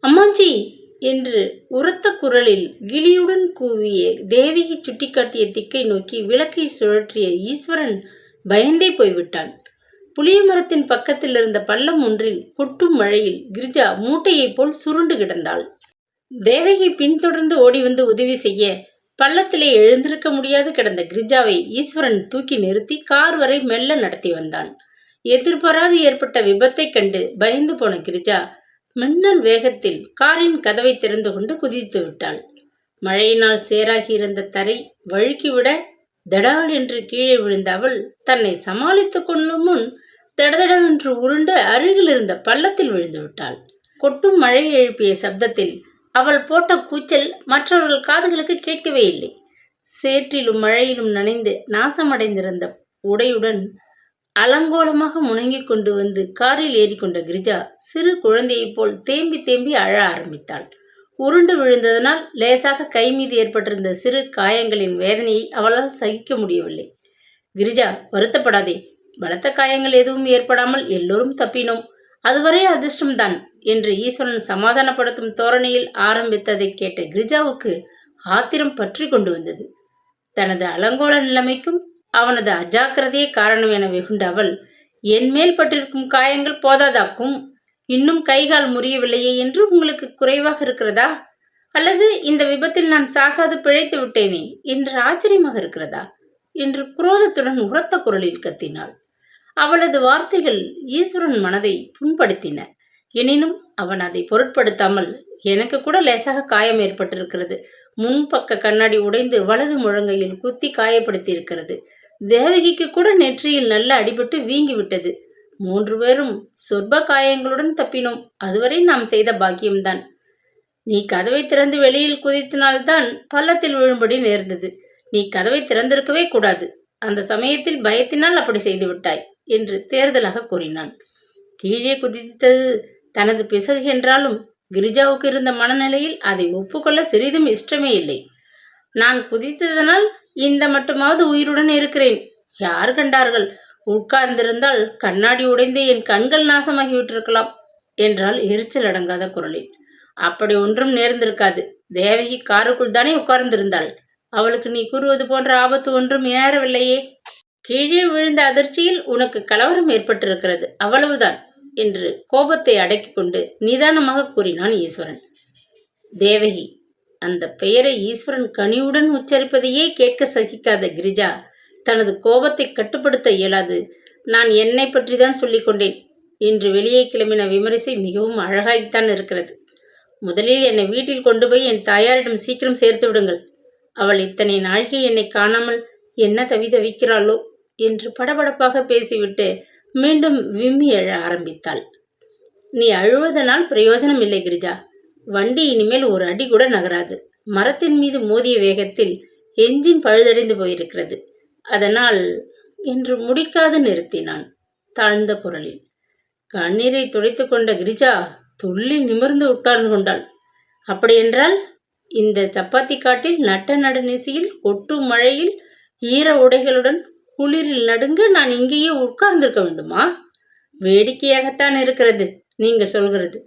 அம்மாஞ்சி என்று உரத்த குரலில் கிளியுடன் கூவிய தேவகி சுட்டிக்காட்டிய திக்கை நோக்கி விளக்கை சுழற்றிய ஈஸ்வரன் பயந்தே போய்விட்டான். புளிய மரத்தின் பக்கத்தில் இருந்த பள்ளம் ஒன்றில் கொட்டும் மழையில் கிரிஜா மூட்டையைப் போல் சுருண்டு கிடந்தாள். தேவகி பின்தொடர்ந்து ஓடி வந்து உதவி செய்ய பள்ளத்திலே எழுந்திருக்க முடியாது கிடந்த கிரிஜாவை ஈஸ்வரன் தூக்கி நிறுத்தி கார் வரை மெல்ல நடத்தி வந்தான். எதிர்பாராது ஏற்பட்ட விபத்தை கண்டு பயந்து போன கிரிஜா மின்னல் வேகத்தில் காரின் கதவை திறந்து கொண்டு குதித்து விட்டாள். மழையினால் சேராகி இருந்த தரை வழுக்கிவிட தடால் என்று கீழே விழுந்த அவள் தன்னை சமாளித்துக் கொள்ளும் முன் தடதடவென்று உருண்டு அருகில் இருந்த பள்ளத்தில் விழுந்து விட்டாள். கொட்டும் மழை எழுப்பிய சப்தத்தில் அவள் போட்ட கூச்சல் மற்றவர்கள் காதுகளுக்கு கேட்கவே இல்லை. சேற்றிலும் மழையிலும் நனைந்து நாசமடைந்திருந்த உடையுடன் அலங்கோலமாக முணங்கிக் கொண்டு வந்து காரில் ஏறிக்கொண்ட கிரிஜா சிறு குழந்தையைப் போல் தேம்பி தேம்பி அழ ஆரம்பித்தாள். உருண்டு விழுந்ததனால் லேசாக கை மீது ஏற்பட்டிருந்த சிறு காயங்களின் வேதனையை அவளால் சகிக்க முடியவில்லை. கிரிஜா, வருத்தப்படாதே, பலத்த காயங்கள் எதுவும் ஏற்படாமல் எல்லோரும் தப்பினோம், அதுவரை அதிர்ஷ்டம்தான் என்று ஈஸ்வரன் சமாதானப்படுத்தும் தோரணையில் ஆரம்பித்ததை கேட்ட கிரிஜாவுக்கு ஆத்திரம் பற்றி கொண்டு வந்தது. தனது அலங்கோல நிலைமைக்கும் அவனது அஜாக்கிரதையே காரணம் என வெகுண்ட அவள், என் மேல் பட்டிருக்கும் காயங்கள் போதாதாக்கும், இன்னும் கைகால் முறியவில்லையே என்று உங்களுக்கு குறைவாக இருக்கிறதா, அல்லது இந்த விபத்தில் நான் சாகாது பிழைத்து விட்டேனே என்று ஆச்சரியமாக இருக்கிறதா என்று குரோதத்துடன் உரத்த குரலில் கத்தினாள். அவளது வார்த்தைகள் ஈஸ்வரன் மனதை புண்படுத்தின. எனினும் அவன் அதை பொருட்படுத்தாமல், எனக்கு கூட லேசாக காயம் ஏற்பட்டிருக்கிறது, முன்பக்க கண்ணாடி உடைந்து வலது முழங்கையில் குத்தி காயப்படுத்தி இருக்கிறது, தேவகிக்கு கூட நெற்றியில் நல்ல அடிபட்டு வீங்கி விட்டது, 3 பேரும் சொற்ப காயங்களுடன் தப்பினோம், அதுவரை நாம் செய்த பாக்கியம்தான். நீ கதவை திறந்து வெளியில் குதித்தினால்தான் பள்ளத்தில் விழும்படி நேர்ந்தது, நீ கதவை திறந்திருக்கவே கூடாது, அந்த சமயத்தில் பயத்தினால் அப்படி செய்து விட்டாய் என்று தேர்தலாக கூறினான். கீழே குதித்தது தனது பிசகு என்றாலும் கிரிஜாவுக்கு இருந்த மனநிலையில் அதை ஒப்புக்கொள்ள சிறிதும் இஷ்டமே இல்லை. நான் குதித்ததனால் இந்த மட்டுமாவது உயிருடன் இருக்கிறேன், யார் கண்டார்கள், உட்கார்ந்திருந்தால் கண்ணாடி உடைந்து என் கண்கள் நாசமாகிவிட்டிருக்கலாம் என்றால் எரிச்சல் அடங்காத குரலில். அப்படி ஒன்றும் நேர்ந்திருக்காது, தேவகி காருக்குள் தானே உட்கார்ந்திருந்தாள், அவளுக்கு நீ கூறுவது போன்ற ஆபத்து ஒன்றும் நேரவில்லையே, கீழே விழுந்த அதிர்ச்சியில் உனக்கு கலவரம் ஏற்பட்டிருக்கிறது, அவ்வளவுதான் என்று கோபத்தை அடக்கி கொண்டு நிதானமாக கூறினான் ஈஸ்வரன். தேவகி, அந்த பெயரை ஈஸ்வரன் கனிவுடன் உச்சரிப்பதையே கேட்க சகிக்காத கிரிஜா தனது கோபத்தை கட்டுப்படுத்த இயலாது, நான் என்னை பற்றி தான் சொல்லிக்கொண்டேன், இன்று வெளியே கிளம்பின விமரிசை மிகவும் அழகாய்த்தான் இருக்கிறது, முதலில் என்னை வீட்டில் கொண்டு போய் என் தாயாரிடம் சீக்கிரம் சேர்த்து விடுங்கள், அவள் இத்தனை நாழிகை என்னை காணாமல் என்ன தவிக்கிறாளோ என்று படபடப்பாக பேசிவிட்டு மீண்டும் விம்மி எழ ஆரம்பித்தாள். நீ அழுவதனால் பிரயோஜனம் இல்லை கிரிஜா, வண்டி இனிமேல் ஒரு அடி கூட நகராது, மரத்தின் மீது மோதிய வேகத்தில் என்ஜின் பழுதடைந்து போயிருக்கிறது, அதனால் என்று முடிக்காது நிறுத்தினான் தாழ்ந்த குரலில். கண்ணீரை துடைத்து கொண்ட கிரிஜா துள்ளி நிமிர்ந்து உட்கார்ந்து கொண்டாள். அப்படியென்றால் இந்த சப்பாத்தி காட்டில் நட்ட நடுநிசையில் கொட்டும் மழையில் ஈர உடைகளுடன் குளிரில் நடுங்க நான் இங்கேயே உட்கார்ந்திருக்க வேண்டுமா? வேடிக்கையாகத்தான் இருக்கிறது நீங்க சொல்கிறது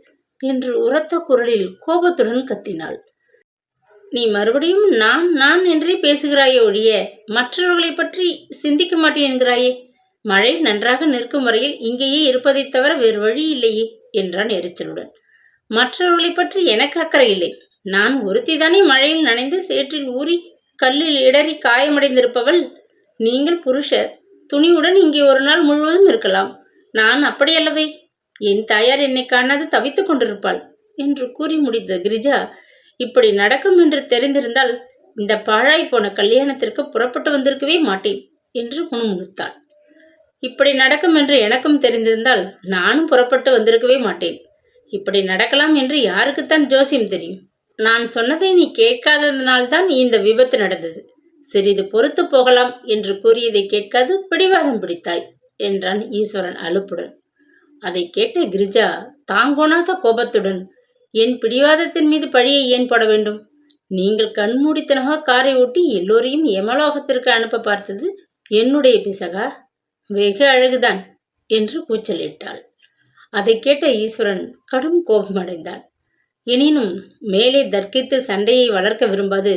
என்று உரத்த குரலில் கோபத்துடன் கத்தினாள். நீ மறுபடியும் நான் நான் என்றே பேசுகிறாயே ஒழிய மற்றவர்களை பற்றி சிந்திக்க மாட்டேன் என்கிறாயே, மழை நன்றாக நிற்கும் வரையில் இங்கேயே இருப்பதைத் தவிர வேறு வழி இல்லையே என்றான் எரிச்சலுடன். மற்றவர்களை பற்றி எனக்கு அக்கறை இல்லை. நான் ஒருத்திதானே மழையில் நனைந்து சேற்றில் ஊறி கல்லில் இடறி காயமடைந்திருப்பவள். நீங்கள் புருஷர், துணிவுடன் இங்கே ஒரு நாள் முழுவதும் இருக்கலாம். நான் அப்படியல்லவே. என் தாயார் என்னை காணாது தவித்துக் கொண்டிருப்பாள் என்று கூறி முடித்த கிரிஜா, இப்படி நடக்கும் என்று தெரிந்திருந்தால் இந்த பாழாய் போன கல்யாணத்திற்கு புறப்பட்டு வந்திருக்கவே மாட்டேன் என்று முணுமுணுத்தாள். இப்படி நடக்கும் என்று எனக்கும் தெரிந்திருந்தால் நானும் புறப்பட்டு வந்திருக்கவே மாட்டேன். இப்படி நடக்கலாம் என்று யாருக்குத்தான் ஜோசியம் தெரியும்? நான் சொன்னதை நீ கேட்காததனால்தான் இந்த விபத்து நடந்தது. சிறிது பொறுத்து போகலாம் என்று கூறியதை கேட்காது பிடிவாதம் பிடித்தாய் என்றான் ஈஸ்வரன் அலுப்புடன். அதை கேட்ட கிரிஜா தாங்கோணாத கோபத்துடன், என் பிடிவாதத்தின் மீது பழியை ஏன் போட வேண்டும்? நீங்கள் கண்மூடித்தனமாக காரை ஓட்டி எல்லோரையும் யமலோகத்திற்கு அனுப்ப பார்த்தது என்னுடைய பிசகா? வெகு அழகுதான் என்று கூச்சலிட்டாள். அதை கேட்ட ஈஸ்வரன் கடும் கோபமடைந்தான். எனினும் மேலே தர்க்கித்து சண்டையை வளர்க்க விரும்பாது,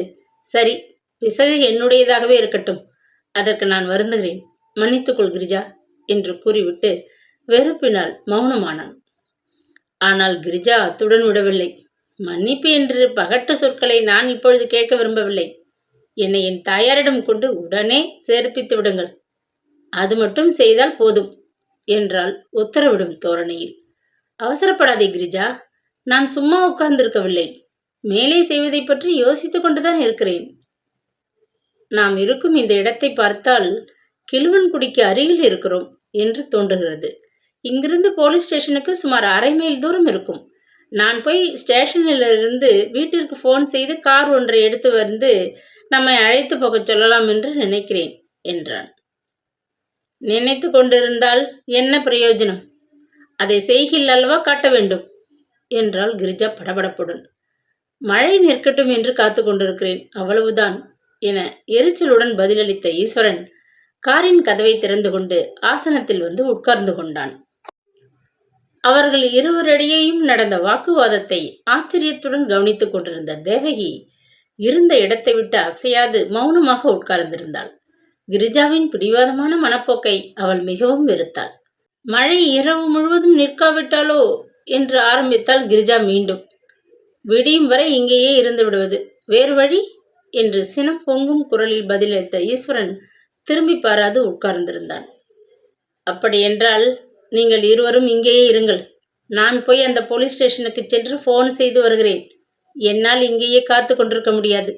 சரி, பிசகு என்னுடையதாகவே இருக்கட்டும், அதற்கு நான் வருந்துகிறேன், மன்னித்துக்கொள் கிரிஜா என்று கூறிவிட்டு வெறுப்பினால் மௌனமானான். ஆனால் கிரிஜா அத்துடன் விடவில்லை. மன்னிப்பு என்று பகட்டு சொற்களை நான் இப்பொழுது கேட்க விரும்பவில்லை. என்னை என் தாயாரிடம் கொண்டு உடனே சேர்ப்பித்து விடுங்கள். அது மட்டும் செய்தால் போதும் என்றால் உத்தரவிடும் தோரணையில். அவசரப்படாதே கிரிஜா, நான் சும்மா உட்கார்ந்திருக்கவில்லை. மேலே செய்வதை பற்றி யோசித்துக் கொண்டுதான் இருக்கிறேன். நாம் இருக்கும் இந்த இடத்தை பார்த்தால் கிழுவன்குடிக்கு அருகில் இருக்கிறோம் என்று தோன்றுகிறது. இங்கிருந்து போலீஸ் ஸ்டேஷனுக்கு சுமார் 1/2 மைல் தூரம் இருக்கும். நான் போய் ஸ்டேஷனிலிருந்து வீட்டிற்கு ஃபோன் செய்து கார் ஒன்றை எடுத்து வந்து நம்மை அழைத்து போக சொல்லலாம் என்று நினைக்கிறேன் என்றான். நினைத்து கொண்டிருந்தால் என்ன பிரயோஜனம்? அதை செய்கில் அல்லவா காட்ட வேண்டும் என்றாள் கிரிஜா படபடப்புடன். மழை நிற்கட்டும் என்று காத்து கொண்டிருக்கிறேன், அவ்வளவுதான் என எரிச்சலுடன் பதிலளித்த ஈஸ்வரன் காரின் கதவை திறந்து கொண்டு ஆசனத்தில் வந்து உட்கார்ந்து கொண்டான். அவர்கள் இருவரிடையேயும் நடந்த வாக்குவாதத்தை ஆச்சரியத்துடன் கவனித்துக் கொண்டிருந்த தேவகி இருந்த இடத்தை விட்டு அசையாது மௌனமாக உட்கார்ந்திருந்தாள். கிரிஜாவின் பிடிவாதமான மனப்போக்கை அவள் மிகவும் வெறுத்தாள். மழை இரவு முழுவதும் நிற்காவிட்டாலோ என்று ஆரம்பித்தாள் கிரிஜா. மீண்டும், விடியும் வரை இங்கேயே இருந்து விடுவது, வேறு வழி என்று சினம் பொங்கும் குரலில் பதிலளித்த ஈஸ்வரன் திரும்பி பாராது உட்கார்ந்திருந்தான். அப்படியென்றால் நீங்கள் இருவரும் இங்கேயே இருங்கள். நான் போய் அந்த போலீஸ் ஸ்டேஷனுக்கு சென்று ஃபோன் செய்து வருகிறேன். என்னால் இங்கேயே காத்து கொண்டிருக்க முடியாது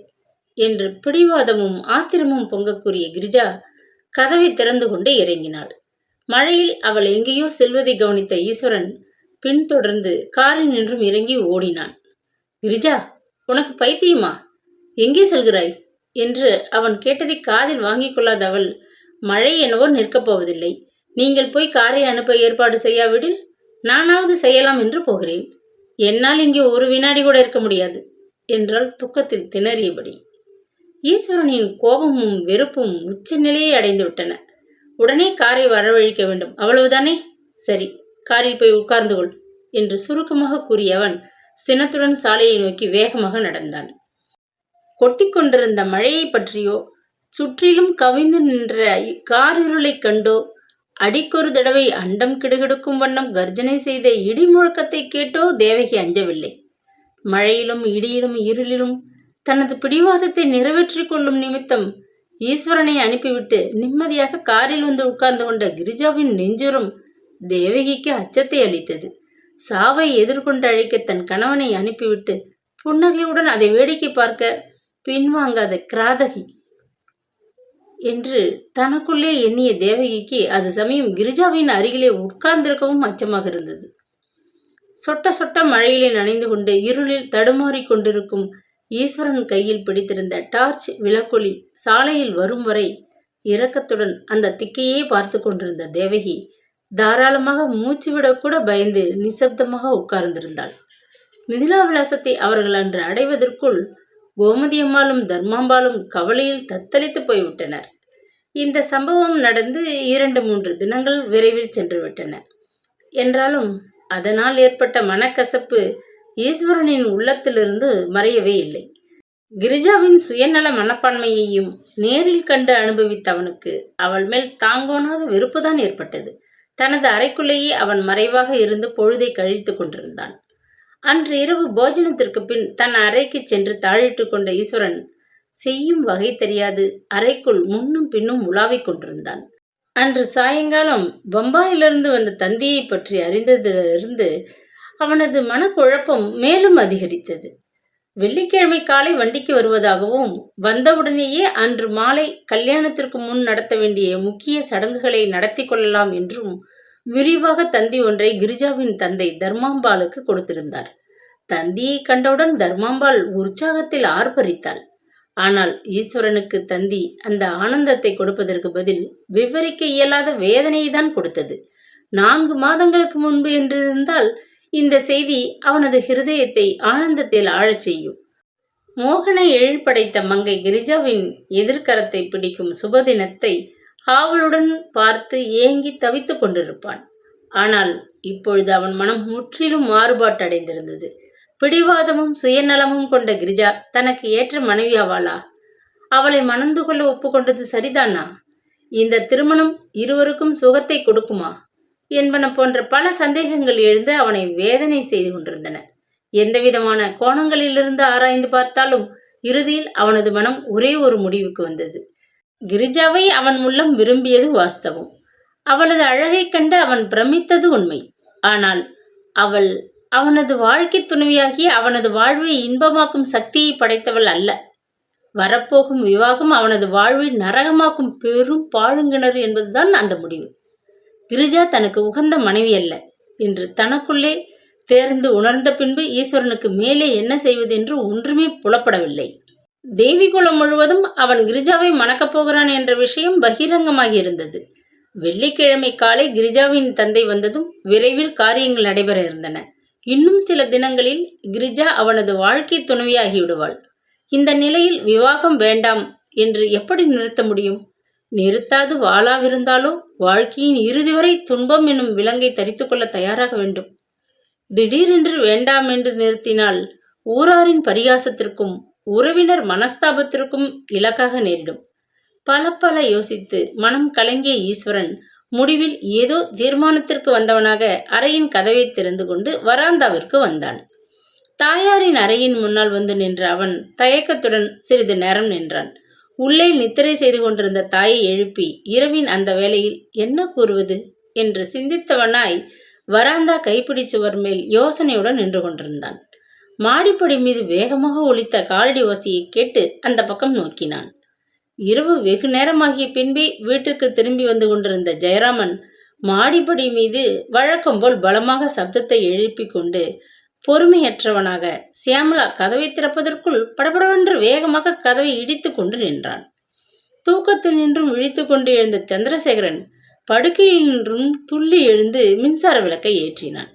என்று பிடிவாதமும் ஆத்திரமும் பொங்க கூறிய கிரிஜா கதவை திறந்து கொண்டு இறங்கினாள். மழையில் அவள் எங்கேயோ செல்வதை கவனித்த ஈஸ்வரன் பின்தொடர்ந்து காரில் நின்றும் இறங்கி ஓடினான். கிரிஜா, உனக்கு பைத்தியமா? எங்கே செல்கிறாய் என்று அவன் கேட்டதை காதில் வாங்கிக் கொள்ளாத அவள், மழை என்னவோ நிற்கப் போவதில்லை. நீங்கள் போய் காரை அனுப்ப ஏற்பாடு செய்யாவிடில் நானாவது செய்யலாம் என்று போகிறேன். என்னால் இங்கே ஒரு வினாடி கூட இருக்க முடியாது என்றால் துக்கத்தில் திணறியபடி. ஈஸ்வரனின் கோபமும் வெறுப்பும் உச்ச நிலையை அடைந்து விட்டன. உடனே காரை வரவழைக்க வேண்டும், அவ்வளவுதானே? சரி, காரில் போய் உட்கார்ந்து கொள் என்று சுருக்கமாக கூறியவன் சினத்துடன் சாலையை நோக்கி வேகமாக நடந்தான். கொட்டிக்கொண்டிருந்த மழையை பற்றியோ சுற்றிலும் கவிந்து நின்ற காரிருளை கண்டோ அடிக்கொரு தடவை அண்டம் கிடுகிடுக்கும் வண்ணம் கர்ஜனை செய்த இடி முழக்கத்தை கேட்டோ தேவகி அஞ்சவில்லை. மழையிலும் இடியிலும் இருளிலும் தனது பிடிவாதத்தை நிறைவேற்றிக் கொள்ளும் நிமித்தம் ஈஸ்வரனை அனுப்பிவிட்டு நிம்மதியாக காரில் வந்து உட்கார்ந்து கொண்ட கிரிஜாவின் நெஞ்சுரம் தேவகிக்கு அச்சத்தை அளித்தது. சாவை எதிர்கொண்டு அழைக்க தன் கணவனை அனுப்பிவிட்டு புன்னகையுடன் அதை வேடிக்கை பார்க்க பின்வாங்காத கிராதகி என்று தனக்குள்ளே எண்ணிய தேவகிக்கு அது சமயம் கிரிஜாவின் அருகிலே உட்கார்ந்திருக்கவும் அச்சமாக இருந்தது. சொட்ட சொட்ட மழையிலே நனைந்து கொண்டு இருளில் தடுமாறி கொண்டிருக்கும் ஈஸ்வரன் கையில் பிடித்திருந்த டார்ச் விளக்கொளி சாலையில் வரும் வரை இரக்கத்துடன் அந்த திக்கையே பார்த்து கொண்டிருந்த தேவகி தாராளமாக மூச்சு விடக்கூட பயந்து நிசப்தமாக உட்கார்ந்திருந்தாள். மிதிலா விலாசத்தை அவர்கள் அன்று அடைவதற்குள் கோமதியம்மாளும் தர்மாம்பாளும் கவலையில் தத்தளித்து போய்விட்டனர். இந்த சம்பவம் நடந்து 2-3 தினங்கள் விரைவில் சென்று விட்டன. என்றாலும் அதனால் ஏற்பட்ட மனக்கசப்பு ஈஸ்வரனின் உள்ளத்திலிருந்து மறையவே இல்லை. கிரிஜாவின் சுயநல மனப்பான்மையையும் நேரில் கண்டு அனுபவித்த அவனுக்கு அவள் மேல் தாங்கோணாத வெறுப்புதான் ஏற்பட்டது. தனது அறைக்குள்ளேயே அவன் மறைவாக இருந்து பொழுதை கழித்து கொண்டிருந்தான். அன்று இரவு போஜனத்திற்கு பின் தன் அறைக்கு சென்று தாழிட்டு கொண்ட ஈஸ்வரன் செய்யும் வகை தெரியாது அறைக்குள் முன்னும் பின்னும் உலாவிக் கொண்டிருந்தான். அன்று சாயங்காலம் பம்பாயிலிருந்து வந்த தந்தியை பற்றி அறிந்ததிலிருந்து அவனது மனக்குழப்பம் மேலும் அதிகரித்தது. வெள்ளிக்கிழமை காலை வண்டிக்கு வருவதாகவும் வந்தவுடனேயே அன்று மாலை கல்யாணத்திற்கு முன் நடத்த வேண்டிய முக்கிய சடங்குகளை நடத்தி கொள்ளலாம் என்றும் விரிவாக தந்தி ஒன்றை கிரிஜாவின் தந்தை தர்மாம்பாளுக்கு கொடுத்திருந்தார். தந்தியை கண்டவுடன் தர்மாம்பாள் உற்சாகத்தில் ஆர்ப்பரித்தாள். ஆனால் ஈஸ்வரனுக்கு தந்தி அந்த ஆனந்தத்தை கொடுப்பதற்கு பதில் விவரிக்க இயலாத வேதனையை தான் கொடுத்தது. 4 மாதங்களுக்கு முன்பு என்றிருந்தால் இந்த செய்தி அவனது ஹிருதயத்தை ஆனந்தத்தில் ஆழச் செய்யும். மோகனை எழில்படைத்த மங்கை கிரிஜாவின் எதிர்கரத்தை பிடிக்கும் சுபதினத்தை ஆவலுடன் பார்த்து ஏங்கி தவித்து கொண்டிருப்பான். ஆனால் இப்பொழுது அவன் மனம் முற்றிலும் மாறுபாட்டடைந்திருந்தது. பிடிவாதமும் சுயநலமும் கொண்ட கிரிஜா தனக்கு ஏற்ற மனைவியாவாளா? அவளை மணந்து கொள்ள ஒப்புக்கொண்டது சரிதானா? இந்த திருமணம் இருவருக்கும் சுகத்தை கொடுக்குமா என்பன போன்ற பல சந்தேகங்கள் எழுந்து அவனை வேதனை செய்து கொண்டிருந்தன. எந்தவிதமான கோணங்களிலிருந்து ஆராய்ந்து பார்த்தாலும் இறுதியில் அவனது மனம் ஒரே ஒரு முடிவுக்கு வந்தது. கிரிஜாவை அவன் உள்ளம் விரும்பியது வாஸ்தவம். அவளது அழகை கண்டு அவன் பிரமித்தது உண்மை. ஆனால் அவள் அவனது வாழ்க்கை துணைவியாகி அவனது வாழ்வை இன்பமாக்கும் சக்தியை படைத்தவள் அல்ல. வரப்போகும் விவாகம் அவனது வாழ்வை நரகமாக்கும் பெரும் பாழுங்கிணறு என்பதுதான் அந்த முடிவு. கிரிஜா தனக்கு உகந்த மனைவி அல்ல என்று தனக்குள்ளே தேர்ந்து உணர்ந்த பின்பு ஈஸ்வரனுக்கு மேலே என்ன செய்வதென்று ஒன்றுமே புலப்படவில்லை. தேவிகுலம் முழுவதும் அவன் கிரிஜாவை மணக்கப் போகிறான் என்ற விஷயம் பகிரங்கமாகி இருந்தது. வெள்ளிக்கிழமை காலை கிரிஜாவின் தந்தை வந்ததும் விரைவில் காரியங்கள் நடைபெற இருந்தன. இன்னும் சில தினங்களில் கிரிஜா அவனது வாழ்க்கை துணைவியாகிவிடுவாள். இந்த நிலையில் விவாகம் வேண்டாம் என்று எப்படி நிறுத்த முடியும்? நிறுத்தாது வாளாவிருந்தாலோ வாழ்க்கையின் இறுதி வரை துன்பம் என்னும் விலங்கை தரித்து கொள்ள தயாராக வேண்டும். திடீரென்று வேண்டாம் என்று நிறுத்தினால் ஊராரின் பரிகாசத்திற்கும் உறவினர் மனஸ்தாபத்திற்கும் இலக்காக நேரிடும். பல யோசித்து மனம் கலங்கிய ஈஸ்வரன் முடிவில் ஏதோ தீர்மானத்திற்கு வந்தவனாக அறையின் கதவை திறந்து கொண்டு வராந்தாவிற்கு வந்தான். தாயாரின் அறையின் முன்னால் வந்து நின்ற அவன் தயக்கத்துடன் சிறிது நேரம் நின்றான். உள்ளே நித்திரை செய்து கொண்டிருந்த தாயை எழுப்பி இரவின் அந்த வேளையில் என்ன கூறுவது என்று சிந்தித்தவனாய் வராந்தா கைப்பிடி சுவர் மேல் யோசனையுடன் நின்று கொண்டிருந்தான். மாடிப்படி மீது வேகமாக ஒலித்த காலடி ஓசையை கேட்டு அந்த பக்கம் நோக்கினான். இரவு வெகு நேரமாகிய பின்பே வீட்டிற்கு திரும்பி வந்து கொண்டிருந்த ஜெயராமன் மாடிப்படி மீது வழக்கம் போல் பலமாக சப்தத்தை எழுப்பிக் கொண்டு பொறுமையற்றவனாக சியாமலா கதவை திறப்பதற்குள் படபடவென்று வேகமாக கதவை இடித்து கொண்டு நின்றான். தூக்கத்தில் நின்றும் விழித்து கொண்டு எழுந்த சந்திரசேகரன் படுக்கையில் நின்றும் துள்ளி எழுந்து மின்சார விளக்கை ஏற்றினான்.